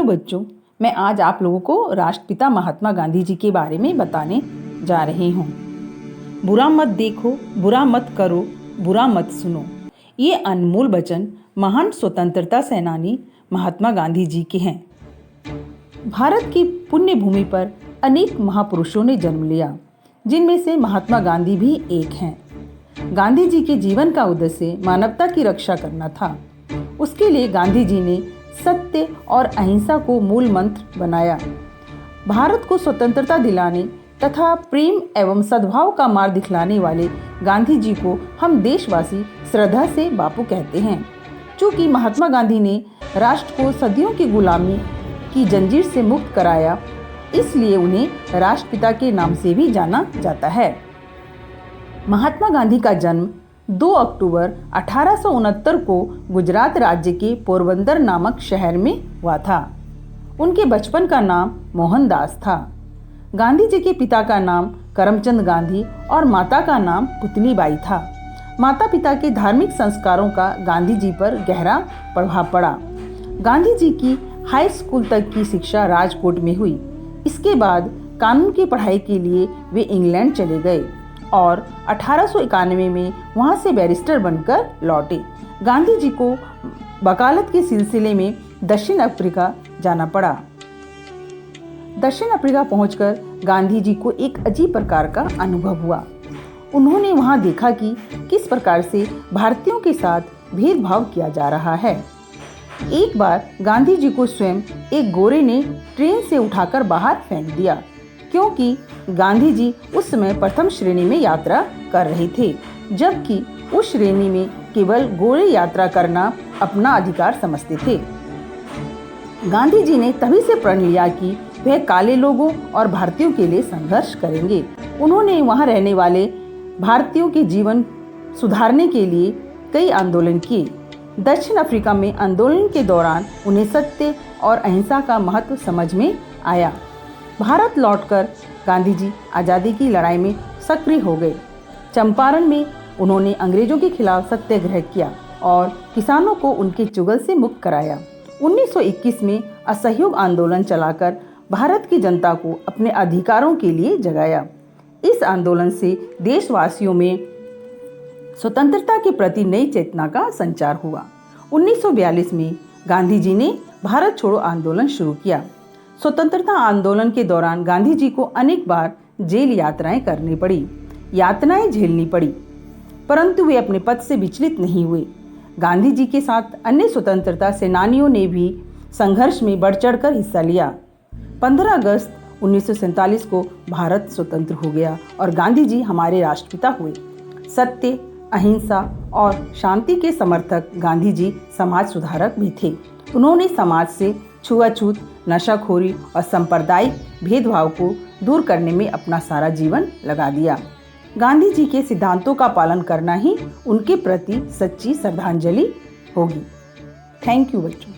बच्चों, मैं आज आप लोगों को राष्ट्रपिता महात्मा गांधी जी के बारे में बताने जा रही हूँ। बुरा मत देखो, बुरा मत करो, बुरा मत सुनो। ये अनमोल वचन महान स्वतंत्रता सेनानी महात्मा गांधी जी के हैं। भारत की पुण्य भूमि पर अनेक महापुरुषों ने जन्म लिया, जिनमें से महात्मा गांधी भी एक हैं। गांधी जी के जीवन का उद्देश्य मानवता की रक्षा करना था। उसके लिए गांधी जी ने सत्य और अहिंसा को मूल मंत्र बनाया। भारत को स्वतंत्रता दिलाने तथा प्रेम एवं सद्भाव का मार्ग दिखलाने वाले गांधी जी को हम देशवासी श्रद्धा से बापू कहते हैं। चूँकि महात्मा गांधी ने राष्ट्र को सदियों की गुलामी की जंजीर से मुक्त कराया, इसलिए उन्हें राष्ट्रपिता के नाम से भी जाना जाता है। महात्मा गांधी का जन्म 2 अक्टूबर 1869 को गुजरात राज्य के पोरबंदर नामक शहर में हुआ था। उनके बचपन का नाम मोहनदास था। गांधी जी के पिता का नाम करमचंद गांधी और माता का नाम पुतलीबाई था। माता पिता के धार्मिक संस्कारों का गांधी जी पर गहरा प्रभाव पड़ा। गांधी जी की हाई स्कूल तक की शिक्षा राजकोट में हुई। इसके बाद कानून की पढ़ाई के लिए वे इंग्लैंड चले गए और 1891 में वहां से बैरिस्टर बनकर लौटे। गांधी जी को वकालत के सिलसिले में दक्षिण अफ्रीका जाना पड़ा। दक्षिण अफ्रीका पहुंचकर गांधी जी को एक अजीब प्रकार का अनुभव हुआ। उन्होंने वहां देखा कि किस प्रकार से भारतीयों के साथ भेदभाव किया जा रहा है। एक बार गांधी जी को स्वयं एक गोरे ने ट्रेन से उठाकर बाहर फेंक दिया, क्योंकि गांधी जी उस समय प्रथम श्रेणी में यात्रा कर रहे थे, जबकि उस श्रेणी में केवल गोरे यात्रा करना अपना अधिकार समझते थे। गांधी जी ने तभी से प्रण लिया कि वह काले लोगों और भारतीयों के लिए संघर्ष करेंगे। उन्होंने वहां रहने वाले भारतीयों के जीवन सुधारने के लिए कई आंदोलन किए। दक्षिण अफ्रीका में आंदोलन के दौरान उन्हें सत्य और अहिंसा का महत्व समझ में आया। भारत लौटकर गांधी जी आज़ादी की लड़ाई में सक्रिय हो गए। चंपारण में उन्होंने अंग्रेजों के खिलाफ सत्याग्रह किया और किसानों को उनके चुगल से मुक्त कराया। 1921 में असहयोग आंदोलन चलाकर भारत की जनता को अपने अधिकारों के लिए जगाया। इस आंदोलन से देशवासियों में स्वतंत्रता के प्रति नई चेतना का संचार हुआ। 1942 में गांधी जी ने भारत छोड़ो आंदोलन शुरू किया। स्वतंत्रता आंदोलन के दौरान गांधी जी को अनेक बार जेल यात्राएं करनी पड़ी, यातनाएं झेलनी पड़ी, परंतु वे अपने पद से विचलित नहीं हुए। गांधी जी के साथ अन्य स्वतंत्रता सेनानियों ने भी संघर्ष में बढ़ चढ़कर हिस्सा लिया। 15 अगस्त 1947 को भारत स्वतंत्र हो गया और गांधी जी हमारे राष्ट्रपिता हुए। सत्य, अहिंसा और शांति के समर्थक गांधी जी समाज सुधारक भी थे। उन्होंने समाज से छुआछूत, नशाखोरी और सांप्रदायिक भेदभाव को दूर करने में अपना सारा जीवन लगा दिया। गांधी जी के सिद्धांतों का पालन करना ही उनके प्रति सच्ची श्रद्धांजलि होगी। थैंक यू बच्चों।